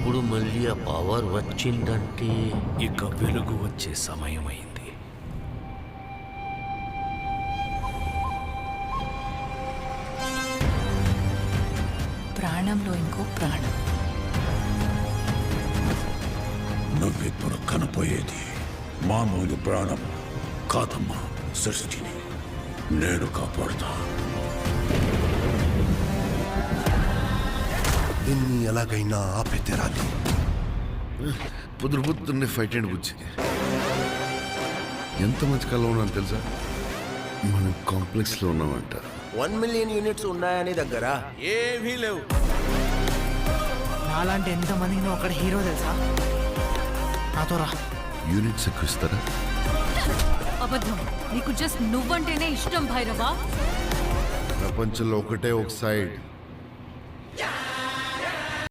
ఇప్పుడు మళ్ళీ ఆ పవర్ వచ్చిందంటే ఇక వెలుగు వచ్చే సమయమైంది. ప్రాణంలో ఇంకో ప్రాణం. నువ్విప్పుడు కనపోయేది మామూలు ప్రాణం కాదమ్మా, సృష్టిని నేను కాపాడుతా. దీన్ని ఎలాగైనా ఆపే తీరాలి. పొద్దున్నే ఫైట్ అండ్ బుజ్జి ఎంత మంచి కళ ఉన్నాను తెలుసా? మనం కాంప్లెక్స్లో ఉన్నామంట. 1 మిలియన్ యూనిట్స్ ఉన్నాయని దగ్గర ఏమీ లేవు. నాలాంటి ఎంతమందికి నువ్వు అక్కడ హీరో తెలుసా? నాతో రా. యూనిట్స్ ఎక్కువ ఇస్తారా? అబద్ధం. నీకు జస్ట్ నువ్వంటేనే ఇష్టం భైరవా. ప్రపంచంలో ఒకటే ఒక సైడ్